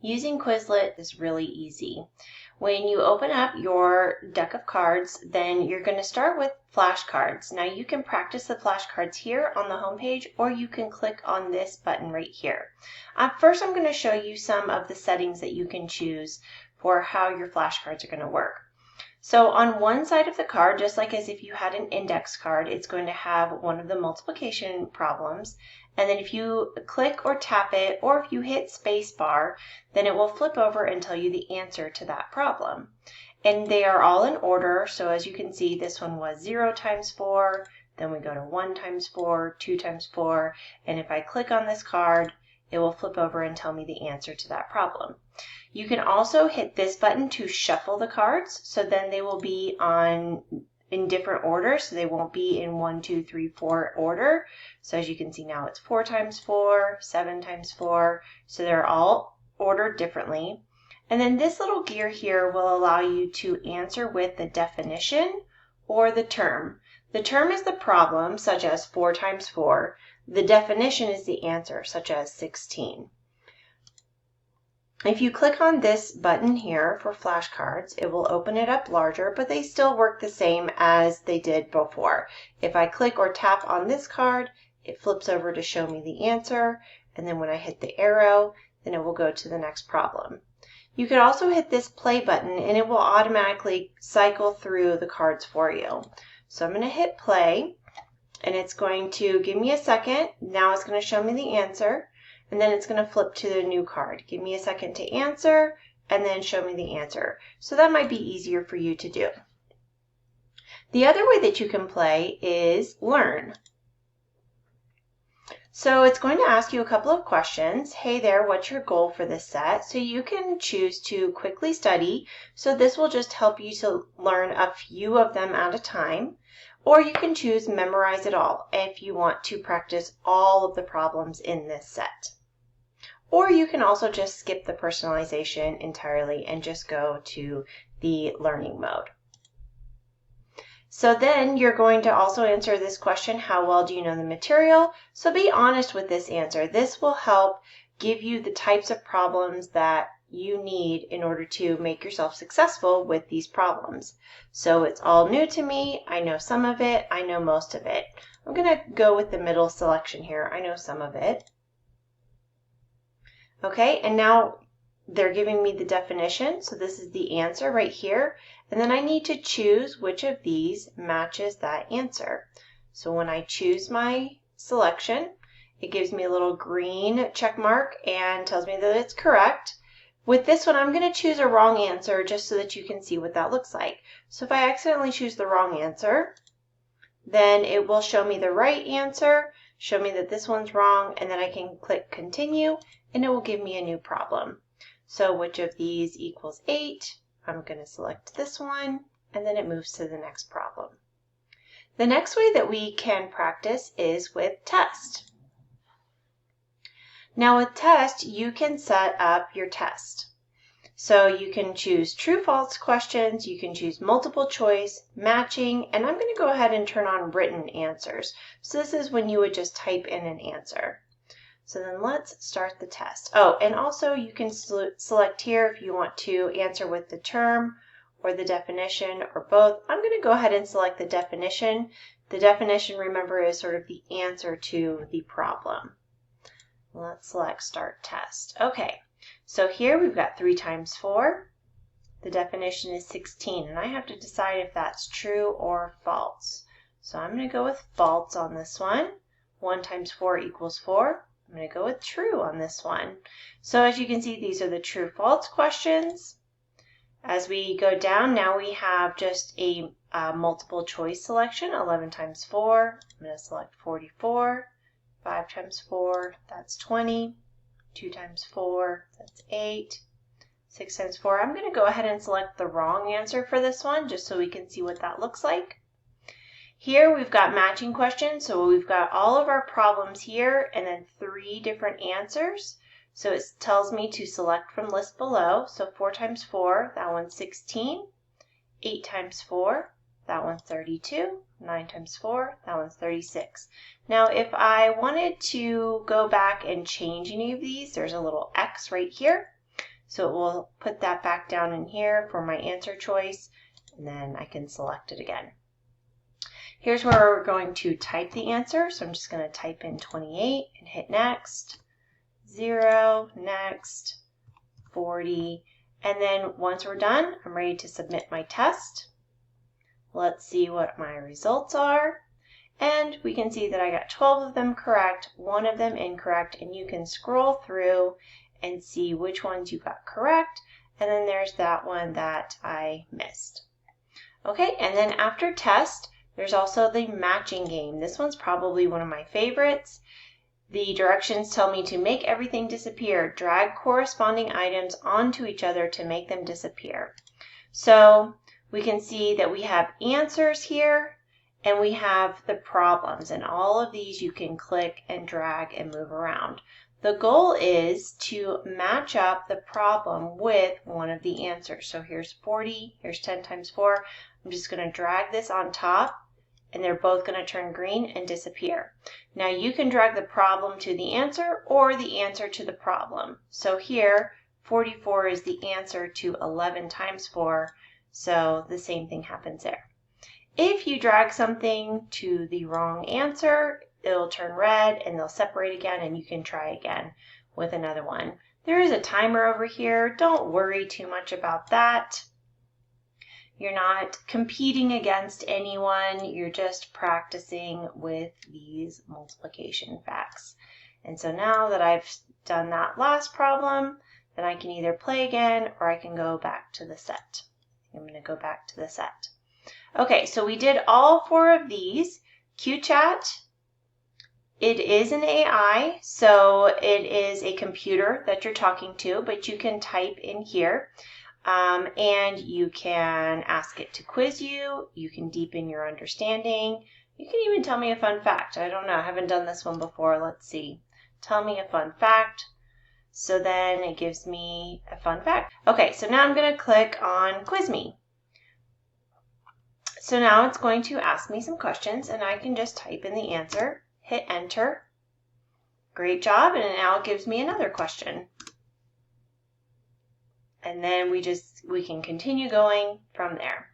Using Quizlet is really easy. When you open up your deck of cards, then you're going to start with flashcards. Now you can practice the flashcards here on the home page, or you can click on this button right here. First, I'm going to show you some of the settings that you can choose for how your flashcards are going to work. So on one side of the card, just like as if you had an index card, it's going to have one of the multiplication problems. And then if you click or tap it, or if you hit space bar, then it will flip over and tell you the answer to that problem. And they are all in order. So as you can see, this one was 0 times 4, then we go to 1 times 4, 2 times 4. And if I click on this card, it will flip over and tell me the answer to that problem. You can also hit this button to shuffle the cards, so then they will be in different orders, so they won't be in 1, 2, 3, 4 order. So as you can see now, it's 4 times 4, 7 times 4, so they're all ordered differently. And then this little gear here will allow you to answer with the definition or the term. The term is the problem, such as 4 times 4. The definition is the answer, such as 16. If you click on this button here for flashcards, it will open it up larger, but they still work the same as they did before. If I click or tap on this card, it flips over to show me the answer, and then when I hit the arrow, then it will go to the next problem. You could also hit this play button and it will automatically cycle through the cards for you. So I'm going to hit play, and it's going to give me a second. Now it's going to show me the answer. And then it's going to flip to the new card. Give me a second to answer, and then show me the answer. So that might be easier for you to do. The other way that you can play is learn. So it's going to ask you a couple of questions. Hey there, what's your goal for this set? So you can choose to quickly study. So this will just help you to learn a few of them at a time. Or you can choose memorize it all if you want to practice all of the problems in this set. Or you can also just skip the personalization entirely and just go to the learning mode. So then you're going to also answer this question, how well do you know the material? So be honest with this answer. This will help give you the types of problems that you need in order to make yourself successful with these problems. So it's all new to me. I know some of it. I know most of it. I'm going to go with the middle selection here. I know some of it. Okay, and now they're giving me the definition. So this is the answer right here. And then I need to choose which of these matches that answer. So when I choose my selection, it gives me a little green check mark and tells me that it's correct. With this one, I'm going to choose a wrong answer just so that you can see what that looks like. So if I accidentally choose the wrong answer, then it will show me the right answer, show me that this one's wrong, and then I can click continue, and it will give me a new problem. So which of these equals 8? I'm going to select this one, and then it moves to the next problem. The next way that we can practice is with test. Now with test, you can set up your test. So you can choose true-false questions, you can choose multiple choice, matching, and I'm going to go ahead and turn on written answers. So this is when you would just type in an answer. So then let's start the test. Oh, and also you can select here if you want to answer with the term or the definition or both. I'm going to go ahead and select the definition. The definition, remember, is sort of the answer to the problem. Let's select start test. Okay, so here we've got 3 times 4. The definition is 16, and I have to decide if that's true or false. So I'm going to go with false on this one. 1 times 4 equals 4. I'm going to go with true on this one. So as you can see, these are the true-false questions. As we go down, now we have just a multiple choice selection. 11 times 4, I'm going to select 44. 5 times 4, that's 20. 2 times 4, that's 8. 6 times 4, I'm going to go ahead and select the wrong answer for this one, just so we can see what that looks like. Here we've got matching questions, so we've got all of our problems here and then 3 different answers. So it tells me to select from list below. So 4 times 4, that one's 16. 8 times 4, that one's 32. 9 times 4, that one's 36. Now if I wanted to go back and change any of these, there's a little X right here. So it will put that back down in here for my answer choice, and then I can select it again. Here's where we're going to type the answer. So I'm just going to type in 28 and hit next, 0, next, 40. And then once we're done, I'm ready to submit my test. Let's see what my results are. And we can see that I got 12 of them correct, 1 of them incorrect, and you can scroll through and see which ones you got correct. And then there's that one that I missed. Okay, and then after test, there's also the matching game. This one's probably one of my favorites. The directions tell me to make everything disappear. Drag corresponding items onto each other to make them disappear. So we can see that we have answers here and we have the problems, and all of these you can click and drag and move around. The goal is to match up the problem with one of the answers. So here's 40, here's 10 times 4. I'm just going to drag this on top, and they're both going to turn green and disappear. Now you can drag the problem to the answer or the answer to the problem. So here, 44 is the answer to 11 times 4, so the same thing happens there. If you drag something to the wrong answer, it'll turn red and they'll separate again, and you can try again with another one. There is a timer over here. Don't worry too much about that. You're not competing against anyone. You're just practicing with these multiplication facts. And so now that I've done that last problem, then I can either play again or I can go back to the set. I'm going to go back to the set. Okay, so we did all 4 of these. QChat, it is an AI, so it is a computer that you're talking to, but you can type in here. And you can ask it to quiz you. You can deepen your understanding. You can even tell me a fun fact. I don't know. I haven't done this one before. Let's see. Tell me a fun fact. So then it gives me a fun fact. Okay, so now I'm going to click on Quiz Me. So now it's going to ask me some questions, and I can just type in the answer, hit enter. Great job. And now it gives me another question. And then we can continue going from there.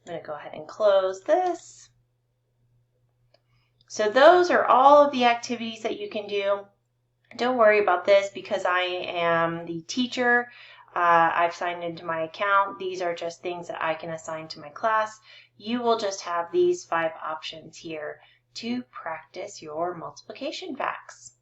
I'm going to go ahead and close this. So those are all of the activities that you can do. Don't worry about this because I am the teacher. I've signed into my account. These are just things that I can assign to my class. You will just have these 5 options here to practice your multiplication facts.